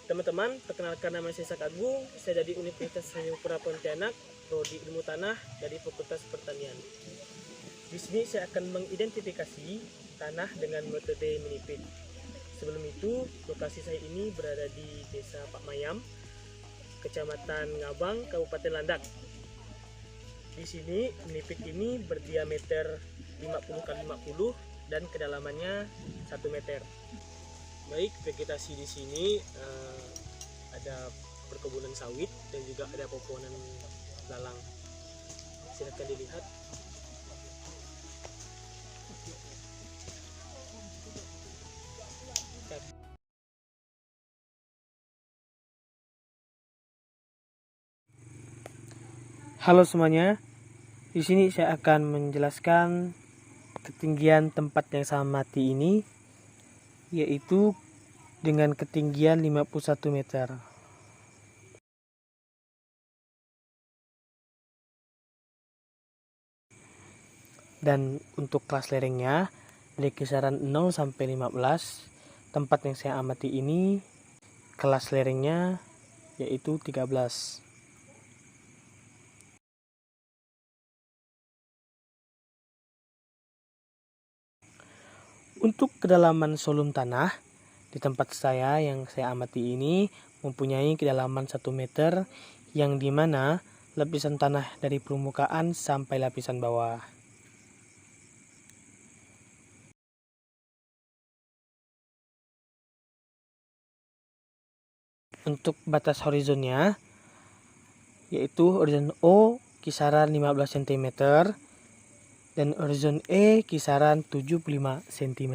Teman-teman, perkenalkan nama saya Sak Agung. Saya dari Universitas Tanjungpura Pontianak, Prodi Ilmu Tanah dari Fakultas Pertanian. Di sini saya akan mengidentifikasi tanah dengan metode menipit. Sebelum itu, lokasi saya ini berada di Desa Pak Mayam, Kecamatan Ngabang, Kabupaten Landak. Di sini menipit ini berdiameter 50 x 50 dan kedalamannya 1 meter. Baik, vegetasi di sini ada perkebunan sawit dan juga ada pepohonan lalang. Silakan dilihat. Halo semuanya, di sini saya akan menjelaskan ketinggian tempat yang saya amati ini, yaitu dengan ketinggian 51 meter. Dan untuk kelas lerengnya dari kisaran 0 sampai 15, tempat yang saya amati ini kelas lerengnya yaitu 13. Untuk kedalaman volume tanah di tempat saya yang saya amati ini mempunyai kedalaman 1 meter, yang dimana lapisan tanah dari permukaan sampai lapisan bawah. Untuk batas horizonnya yaitu horizon O kisaran 15 cm dan horizon E kisaran 75 cm.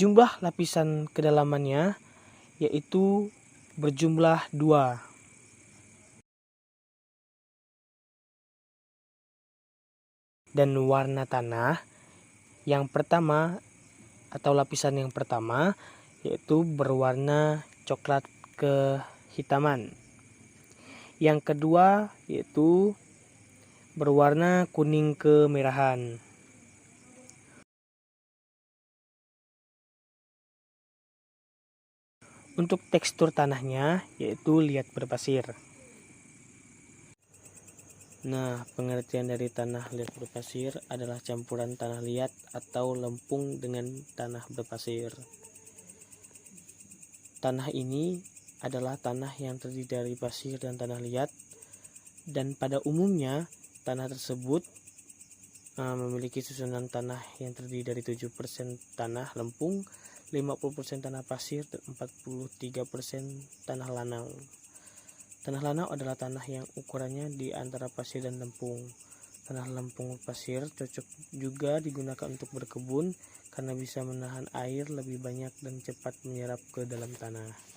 Jumlah lapisan kedalamannya yaitu berjumlah 2. Dan warna tanah yang pertama atau lapisan yang pertama yaitu berwarna coklat kehitaman. Yang kedua yaitu berwarna kuning kemerahan. Untuk tekstur tanahnya yaitu liat berpasir. Nah, pengertian dari tanah liat berpasir adalah campuran tanah liat atau lempung dengan tanah berpasir. Tanah ini adalah tanah yang terdiri dari pasir dan tanah liat, dan pada umumnya tanah tersebut memiliki susunan tanah yang terdiri dari 7% tanah lempung, 50% tanah pasir, dan 43% tanah lanau. Tanah lanau adalah tanah yang ukurannya di antara pasir dan lempung. Tanah lempung pasir cocok juga digunakan untuk berkebun karena bisa menahan air lebih banyak dan cepat menyerap ke dalam tanah.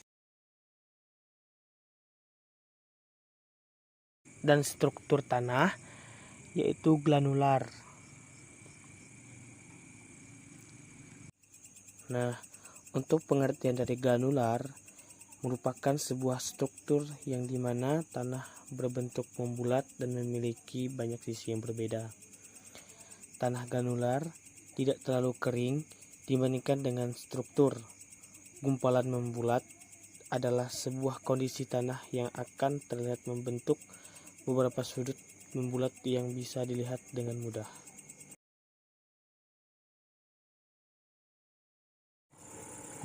Dan struktur tanah yaitu granular. Nah, untuk pengertian dari granular merupakan sebuah struktur yang dimana tanah berbentuk membulat dan memiliki banyak sisi yang berbeda. Tanah granular tidak terlalu kering dibandingkan dengan struktur. Gumpalan membulat adalah sebuah kondisi tanah yang akan terlihat membentuk beberapa sudut membulat yang bisa dilihat dengan mudah.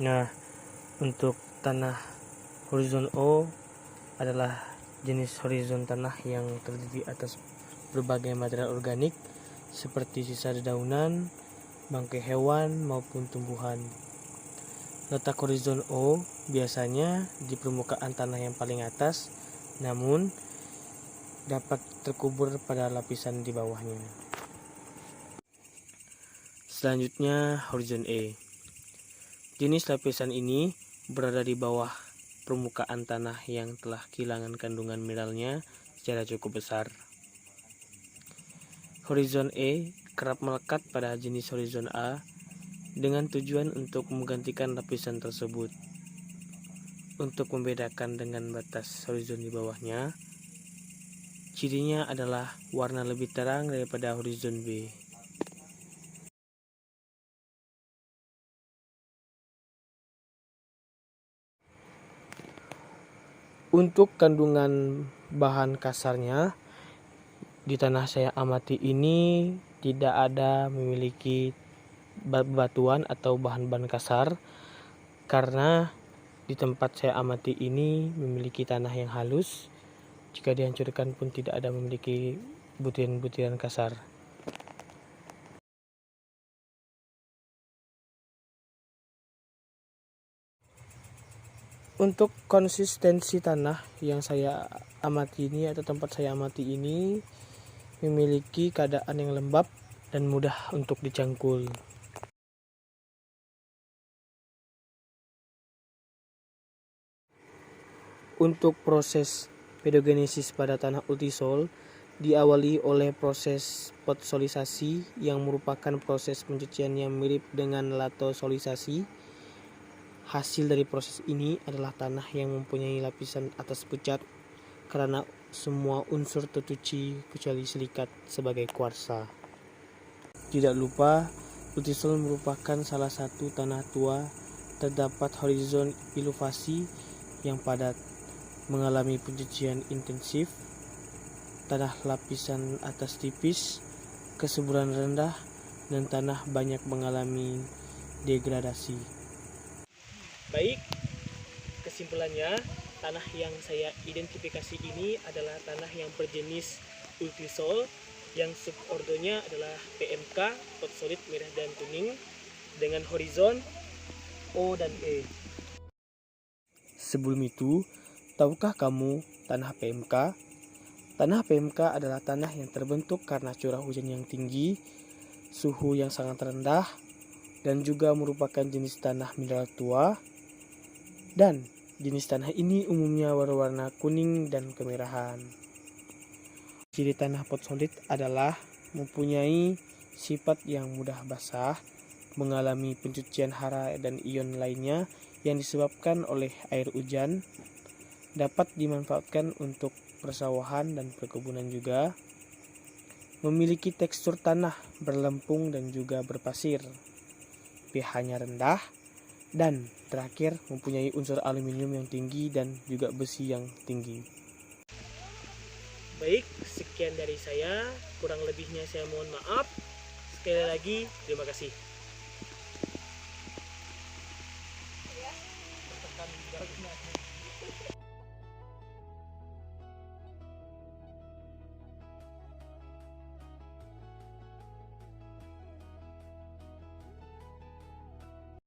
Nah, untuk tanah horizon O adalah jenis horizon tanah yang terdiri atas berbagai material organik seperti sisa dedaunan, bangkai hewan maupun tumbuhan. Letak horizon O biasanya di permukaan tanah yang paling atas, namun dapat terkubur pada lapisan di bawahnya. Selanjutnya horizon E. Jenis lapisan ini berada di bawah permukaan tanah yang telah kehilangan kandungan mineralnya secara cukup besar. Horizon E kerap melekat pada jenis horizon A dengan tujuan untuk menggantikan lapisan tersebut. Untuk membedakan dengan batas horizon di bawahnya, cirinya adalah warna lebih terang daripada horizon B. Untuk kandungan bahan kasarnya di tanah saya amati ini tidak ada memiliki batuan atau bahan-bahan kasar, karena di tempat saya amati ini memiliki tanah yang halus. Jika dihancurkan pun tidak ada memiliki butiran-butiran kasar. Untuk konsistensi tanah yang saya amati ini atau tempat saya amati ini memiliki keadaan yang lembab dan mudah untuk dicangkul. Untuk proses pedogenesis pada tanah ultisol diawali oleh proses potsolisasi yang merupakan proses pencucian yang mirip dengan latosolisasi. Hasil dari proses ini adalah tanah yang mempunyai lapisan atas pucat karena semua unsur tercuci kecuali silikat sebagai kuarsa. Tidak lupa, ultisol merupakan salah satu tanah tua. Terdapat horizon iluvasi yang padat, mengalami pencucian intensif, tanah lapisan atas tipis, kesuburan rendah, dan tanah banyak mengalami degradasi. Baik, kesimpulannya, tanah yang saya identifikasi ini adalah tanah yang berjenis ultisol yang subordonya adalah PMK, potsolit merah dan kuning, dengan horizon O dan E. Sebelum itu, tahukah kamu tanah PMK? Tanah PMK adalah tanah yang terbentuk karena curah hujan yang tinggi, suhu yang sangat rendah, dan juga merupakan jenis tanah mineral tua. Dan jenis tanah ini umumnya berwarna kuning dan kemerahan. Ciri tanah potsolit adalah mempunyai sifat yang mudah basah, mengalami pencucian hara dan ion lainnya yang disebabkan oleh air hujan, dapat dimanfaatkan untuk persawahan dan perkebunan juga, memiliki tekstur tanah berlempung dan juga berpasir, pH-nya rendah, dan terakhir mempunyai unsur aluminium yang tinggi dan juga besi yang tinggi. Baik, sekian dari saya. Kurang lebihnya saya mohon maaf. Sekali lagi, terima kasih.